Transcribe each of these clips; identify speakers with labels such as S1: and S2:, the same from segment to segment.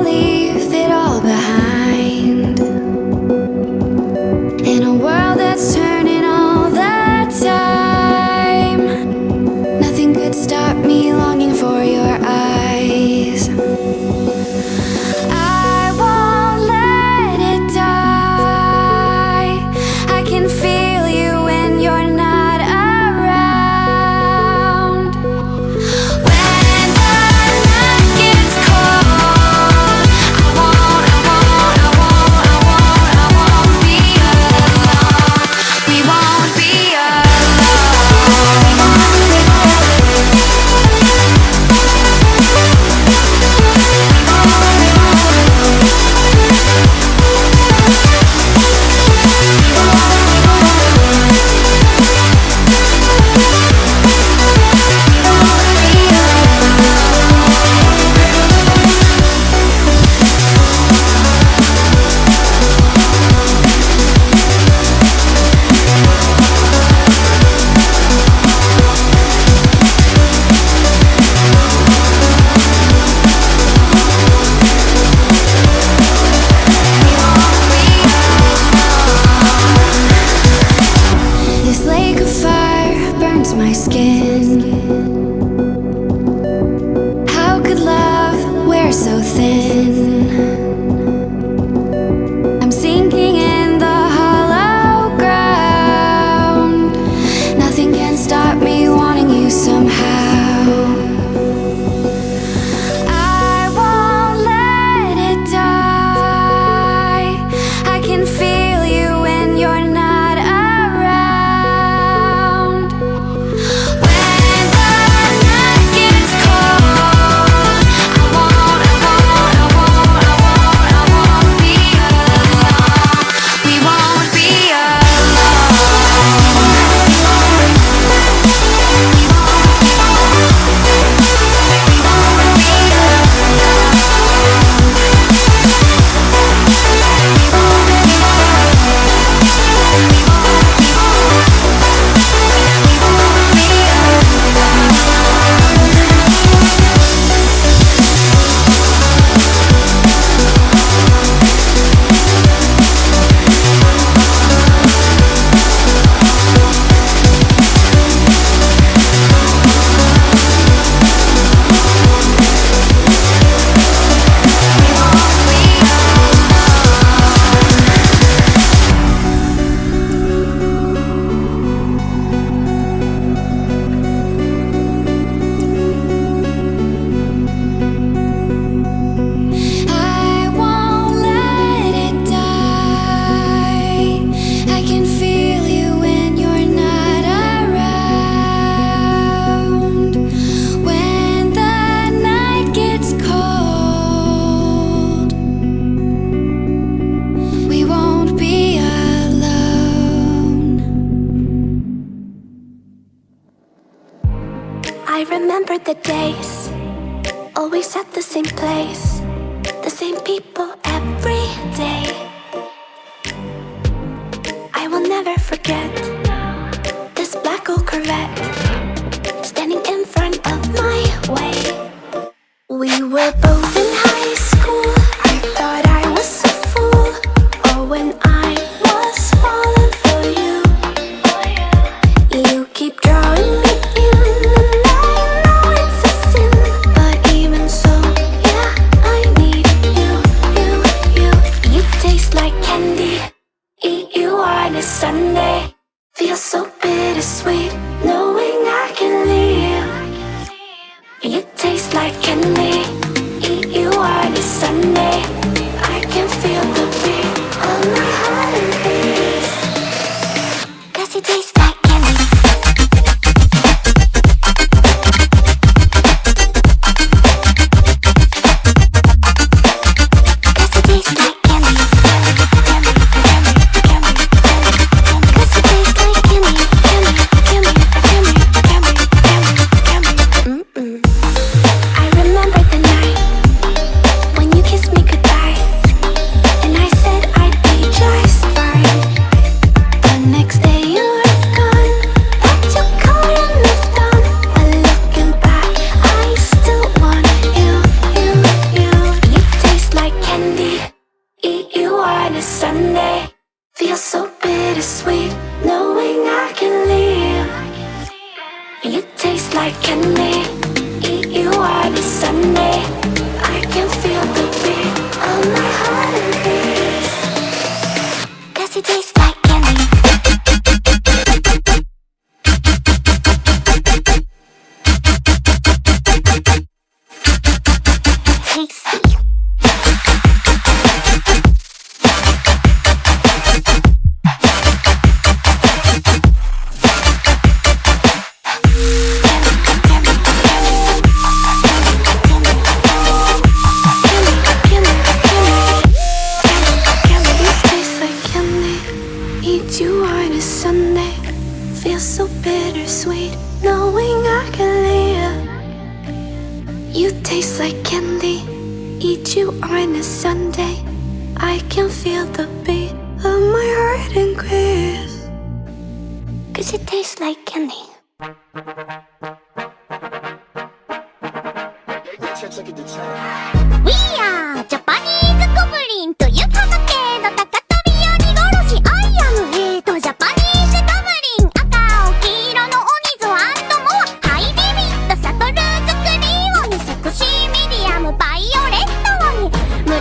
S1: leave it all behind. In a world that's turning all the time, nothing could stop me longing for your eyes. I won't let it die. I can feel you when you're not around. When the night gets cold, I won't be alone. We won't be my skin. How could love wear so thin? I'm sinking in the hollow ground. Nothing can stop me wanting you somehow. I won't let it die. I can feel you when you're not.
S2: I remember the days, always at the same place, the same people every day. I will never forget this black old Corvette standing in front of my way. We were both in high school. I thought I was a fool. Oh, when I was falling for you. You keep drawing me in, and I know it's a sin, but even so, yeah, I need you. You taste like candy. Eat you on a Sunday. Feels so bittersweet knowing I can leave. You taste like candy. Eat you are the Sunday. I can feel the beat of my heart and beats. 'Cause you taste like candy. Tasty. You on a Sunday, feels so bittersweet knowing I can leave. You taste like candy, eat you on a Sunday. I can feel the beat of my heart increase. 'Cause it tastes like candy.
S3: We are Japanese Goblin という畑の高跳び鬼殺し I am ジャパニーズゴブリン赤青黄色の鬼ゾモアハイビビットシャトル作り鬼セクシーミディアムバイオレット鬼紫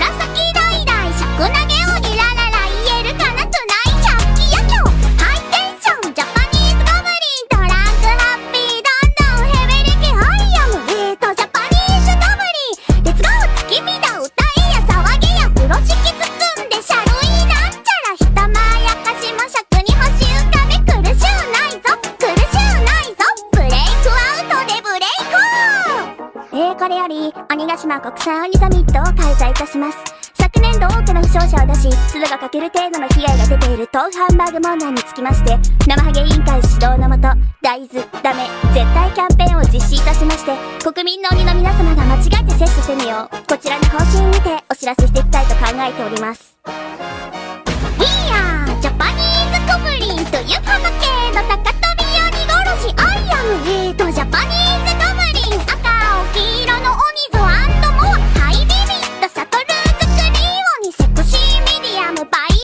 S3: 橙尺投げ鬼ラララ言えるかなトゥナイ百鬼夜行ハイテンションジャパニーズゴブリントランクハッピーどんどんヘベレケ I am ジャパニーズゴブリンレッツゴー月見だ歌えや騒げや風呂敷包んでシャルイなんちゃらひたまやかしも尺に星浮かべ苦しゅうないぞ苦しゅうないぞブレイクアウトでブレイクこれより鬼ヶ島国際鬼サミットを開催いたします。昨年度多くの負傷者を出し粒が欠ける程度の被害が出ている豆腐ハンバーグ問題につきまして生ハゲ委員会指導のもと大豆ダメ絶対キャンペーンを実施いたしまして国民の鬼の皆様が間違えて摂取せぬようこちらの方針にてお知らせしていきたいと考えております。